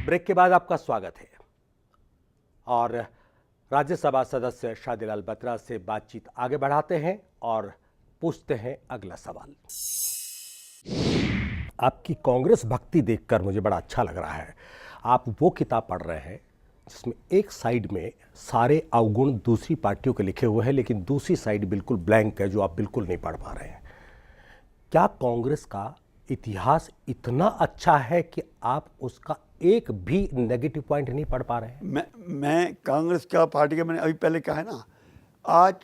Break के बाद आपका स्वागत है और राज्यसभा सदस्य शादीलाल बत्रा से बातचीत आगे बढ़ाते हैं और पूछते हैं अगला सवाल। आपकी कांग्रेस भक्ति देखकर मुझे बड़ा अच्छा लग रहा है। आप वो किताब पढ़ रहे हैं जिसमें एक साइड में सारे अवगुण दूसरी पार्टियों के लिखे हुए हैं, लेकिन दूसरी साइड बिल्कुल ब्लैंक है जो आप बिल्कुल नहीं पढ़ पा रहे हैं। क्या कांग्रेस का इतिहास इतना अच्छा है कि आप उसका एक भी नेगेटिव पॉइंट नहीं पढ़ पा रहे हैं? मैं कांग्रेस का पार्टी का, मैंने अभी पहले कहा है ना, आज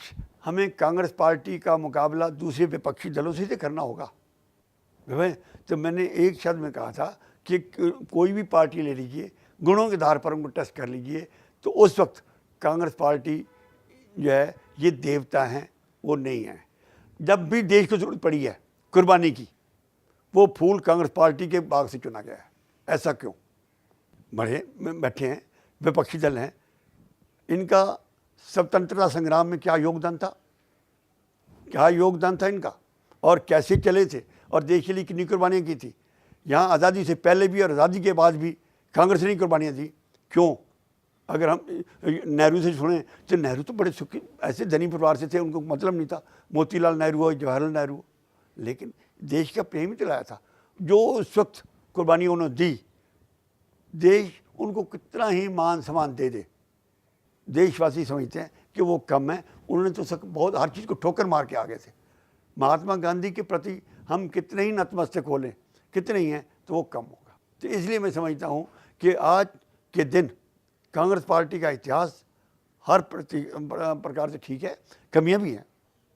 हमें कांग्रेस पार्टी का मुकाबला दूसरे विपक्षी दलों से करना होगा। तो मैंने एक शब्द में कहा था कि कोई भी पार्टी ले लीजिए, गुणों के आधार पर उनको टेस्ट कर लीजिए, तो उस वक्त कांग्रेस पार्टी जो है ये देवता हैं, वो नहीं है। जब भी देश को जरूरत पड़ी है कुर्बानी की, वो फूल कांग्रेस पार्टी के बाग से चुना गया है। ऐसा क्यों? बड़े बैठे हैं, विपक्षी दल हैं, इनका स्वतंत्रता संग्राम में क्या योगदान था? क्या योगदान था इनका और कैसे चले थे और देश के लिए कितनी कुर्बानियाँ की थी? यहाँ आज़ादी से पहले भी और आज़ादी के बाद भी कांग्रेस ने कुर्बानियाँ दी। क्यों? अगर हम नेहरू से सुने तो नेहरू तो बड़े सुखी ऐसे धनी परिवार से थे, उनको मतलब नहीं था मोतीलाल नेहरू हो, जवाहरलाल नेहरू हो, लेकिन देश का प्रेम ही दिलाया था। जो उस वक्त कुर्बानी उन्होंने दी, देश उनको कितना ही मान सम्मान दे दे, देशवासी समझते हैं कि वो कम है। उन्होंने तो बहुत हर चीज़ को ठोकर मार के आ गए थे। महात्मा गांधी के प्रति हम कितने ही नतमस्तक हो लें, कितने ही हैं, तो वो कम होगा। तो इसलिए मैं समझता हूँ कि आज के दिन कांग्रेस पार्टी का इतिहास हर प्रकार से ठीक है, कमियाँ भी हैं,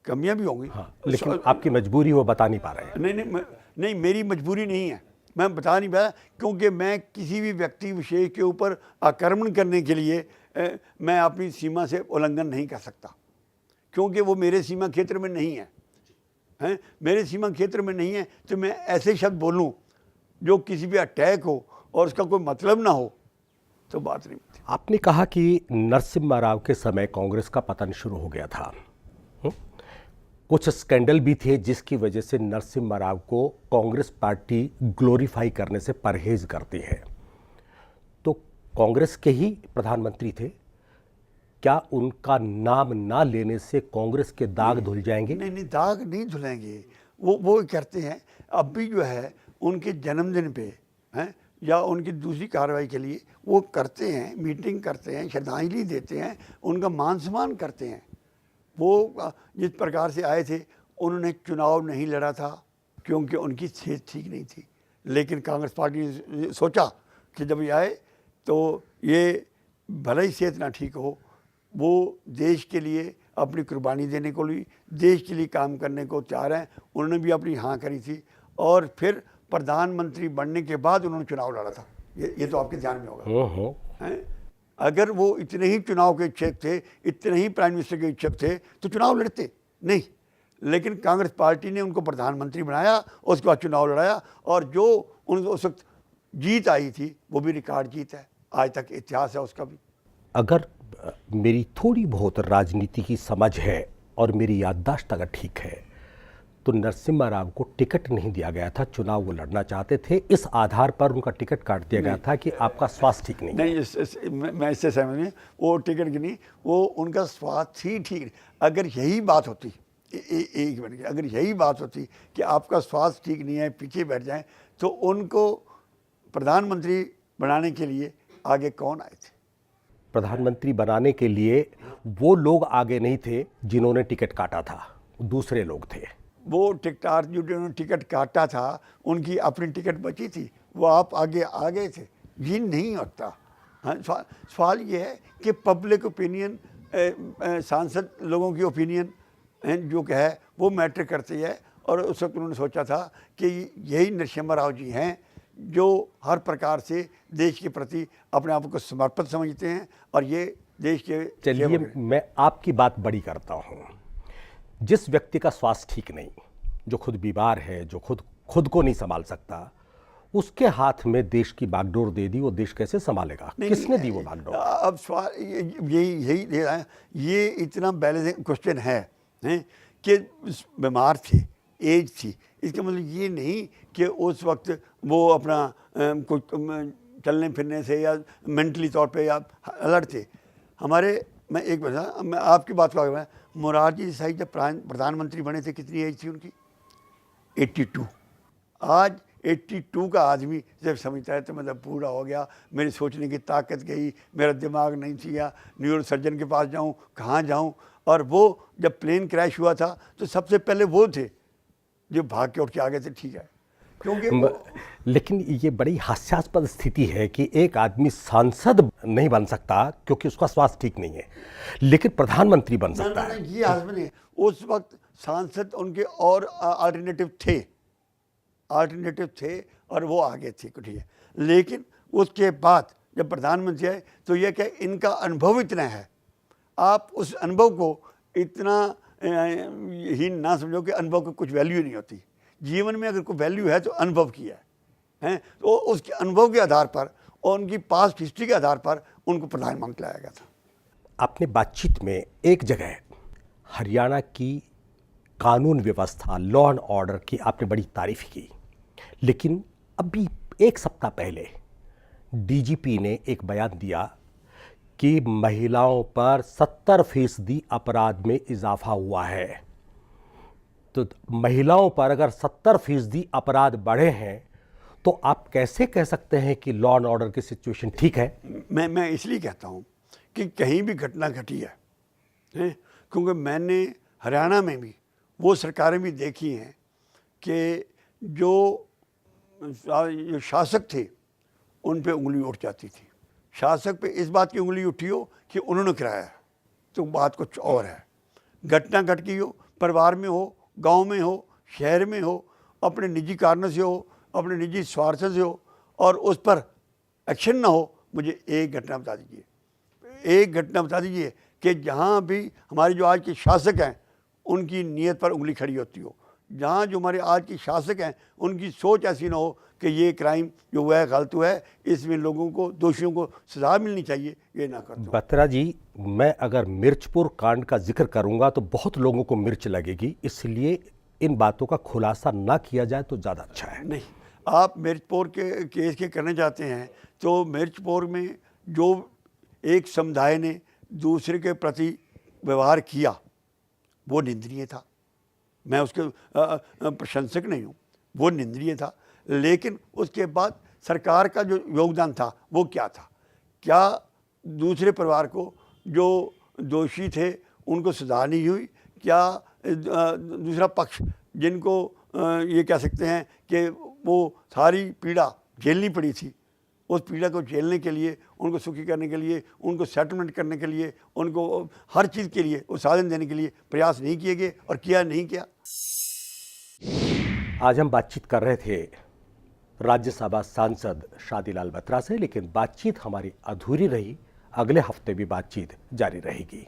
कमियाँ भी होंगी। हाँ, लेकिन आपकी मजबूरी वो बता नहीं पा रहे हैं। नहीं, मेरी मजबूरी नहीं है, मैं बता नहीं पाया, क्योंकि मैं किसी भी व्यक्ति विशेष के ऊपर आक्रमण करने के लिए मैं अपनी सीमा से उल्लंघन नहीं कर सकता, क्योंकि वो मेरे सीमा क्षेत्र में नहीं है, मेरे सीमा क्षेत्र में नहीं है। तो मैं ऐसे शब्द बोलूं जो किसी भी अटैक हो और उसका कोई मतलब ना हो, तो बात नहीं होती। आपने कहा कि नरसिम्हा राव के समय कांग्रेस का पतन शुरू हो गया था। कुछ स्कैंडल भी थे जिसकी वजह से नरसिम्हा राव को कांग्रेस पार्टी ग्लोरीफाई करने से परहेज करती है। तो कांग्रेस के ही प्रधानमंत्री थे, क्या उनका नाम ना लेने से कांग्रेस के दाग धुल जाएंगे? नहीं, दाग नहीं धुलेंगे। वो करते हैं। अब भी जो है उनके जन्मदिन पे हैं या उनकी दूसरी कार्रवाई के लिए वो करते हैं, मीटिंग करते हैं, श्रद्धांजलि देते हैं, उनका मान सम्मान करते हैं। वो जिस प्रकार से आए थे, उन्होंने चुनाव नहीं लड़ा था क्योंकि उनकी सेहत ठीक नहीं थी, लेकिन कांग्रेस पार्टी ने सोचा कि जब ये आए तो ये भले ही सेहत ना ठीक हो, वो देश के लिए अपनी कुर्बानी देने को भी, देश के लिए काम करने को तैयार हैं। उन्होंने भी अपनी हाँ करी थी और फिर प्रधानमंत्री बनने के बाद उन्होंने चुनाव लड़ा था। ये तो आपके ध्यान में होगा। अगर वो इतने ही चुनाव के इच्छुक थे, इतने ही प्राइम मिनिस्टर के इच्छुक थे, तो चुनाव लड़ते नहीं, लेकिन कांग्रेस पार्टी ने उनको प्रधानमंत्री बनाया, उसके बाद चुनाव लड़ाया और जो उनको उस वक्त जीत आई थी वो भी रिकॉर्ड जीत है, आज तक इतिहास है उसका भी। अगर मेरी थोड़ी बहुत राजनीति की समझ है और मेरी याददाश्त अगर ठीक है, तो नरसिम्हा राव को टिकट नहीं दिया गया था, चुनाव वो लड़ना चाहते थे, इस आधार पर उनका टिकट काट दिया गया था कि आपका स्वास्थ्य ठीक नहीं। मैं इससे सहमत नहीं, वो टिकट की नहीं, वो उनका स्वास्थ्य ही ठीक। अगर यही बात होती, एक मिनट, अगर यही बात होती कि आपका स्वास्थ्य ठीक नहीं है, पीछे बैठ जाएं, तो उनको प्रधानमंत्री बनाने के लिए आगे कौन आए थे? प्रधानमंत्री बनाने के लिए वो लोग आगे नहीं थे जिन्होंने टिकट काटा था, दूसरे लोग थे। वो टिकटार जिन्होंने टिकट काटा था, उनकी अपनी टिकट बची थी, वो आप आगे आ गए थे। ये नहीं होता। हाँ, सवाल ये है कि पब्लिक ओपिनियन, सांसद लोगों की ओपिनियन जो है वो मैटर करती है। और उस वक्त उन्होंने सोचा था कि यही नरसिम्हा राव जी हैं जो हर प्रकार से देश के प्रति अपने आप को समर्पित समझते हैं और ये देश के। चलिए, मैं आपकी बात बड़ी करता हूँ। जिस व्यक्ति का स्वास्थ्य ठीक नहीं, जो खुद बीमार है, जो खुद को नहीं संभाल सकता, उसके हाथ में देश की बागडोर दे दी, वो देश कैसे संभालेगा? किसने दी वो बागडोर? अब सवाल यही दे रहा है। ये इतना बैलेंसिंग क्वेश्चन है कि बीमार थे, एज थी, इसका मतलब ये नहीं कि उस वक्त वो अपना कुछ चलने फिरने से या मेंटली तौर पे या अलर्ट थे। हमारे मैं एक बता मैं आपकी बात को आगे मोरारजी देसाई जब प्रधानमंत्री बने थे कितनी एज थी उनकी? 82। आज 82 का आदमी जब समझता है तो मतलब बूढ़ा हो गया, मेरी सोचने की ताकत गई, मेरा दिमाग नहीं किया, न्यूरो सर्जन के पास जाऊं, कहाँ जाऊं। और वो जब प्लेन क्रैश हुआ था तो सबसे पहले वो थे जो भाग के उठ के आ गए थे, ठीक है, क्योंकि लेकिन ये बड़ी हास्यास्पद स्थिति है कि एक आदमी सांसद नहीं बन सकता क्योंकि उसका स्वास्थ्य ठीक नहीं है, लेकिन प्रधानमंत्री बन सकता है। ये आजम नहीं। उस वक्त सांसद उनके और अल्टरनेटिव थे और वो आगे थे, ठीक है। लेकिन उसके बाद जब प्रधानमंत्री आए तो ये क्या इनका अनुभव इतना है, आप उस अनुभव को इतना ही ना समझो कि अनुभव की कुछ वैल्यू नहीं होती। जीवन में अगर कोई वैल्यू है तो अनुभव की है तो उसके अनुभव के आधार पर और उनकी पास्ट हिस्ट्री के आधार पर उनको प्रधानमंत्री लाया गया था। आपने बातचीत में एक जगह हरियाणा की कानून व्यवस्था, लॉ एंड ऑर्डर की आपने बड़ी तारीफ की, लेकिन अभी एक सप्ताह पहले डीजीपी ने एक बयान दिया कि महिलाओं पर 70% अपराध में इजाफा हुआ है। तो महिलाओं पर अगर 70% अपराध बढ़े हैं तो आप कैसे कह सकते हैं कि लॉ एंड ऑर्डर की सिचुएशन ठीक है? मैं इसलिए कहता हूं कि कहीं भी घटना घटी है क्योंकि मैंने हरियाणा में भी वो सरकारें भी देखी हैं कि जो शासक थे उन पे उंगली उठ जाती थी। शासक पे इस बात की उंगली उठी हो कि उन्होंने कराया तो बात कुछ और है। घटना घट गई हो, परिवार में हो, गांव में हो, शहर में हो, अपने निजी कारणों से हो, अपने निजी स्वार्थ से हो और उस पर एक्शन ना हो, मुझे एक घटना बता दीजिए कि जहाँ भी हमारे जो आज के शासक हैं उनकी नीयत पर उंगली खड़ी होती हो, जहाँ जो हमारे आज के शासक हैं उनकी सोच ऐसी ना हो कि ये क्राइम जो हुआ है गलत हुआ है, इसमें लोगों को, दोषियों को सजा मिलनी चाहिए, ये ना करते। बत्रा जी, मैं अगर मिर्चपुर कांड का जिक्र करूंगा तो बहुत लोगों को मिर्च लगेगी, इसलिए इन बातों का खुलासा ना किया जाए तो ज़्यादा अच्छा है। नहीं, आप मिर्चपुर के केस के करने जाते हैं तो मिर्चपुर में जो एक समुदाय ने दूसरे के प्रति व्यवहार किया वो निंदनीय था। मैं उसके प्रशंसक नहीं हूँ, वो निंदनीय था। लेकिन उसके बाद सरकार का जो योगदान था वो क्या था? क्या दूसरे परिवार को जो दोषी थे उनको सजा नहीं हुई? क्या दूसरा पक्ष जिनको ये कह सकते हैं कि वो सारी पीड़ा झेलनी पड़ी थी, उस पीड़ा को झेलने के लिए, उनको सुखी करने के लिए, उनको सेटलमेंट करने के लिए, उनको हर चीज़ के लिए वो साधन देने के लिए प्रयास नहीं किए गए और किया नहीं किया। आज हम बातचीत कर रहे थे राज्यसभा सांसद शादीलाल बत्रा से, लेकिन बातचीत हमारी अधूरी रही। अगले हफ्ते भी बातचीत जारी रहेगी।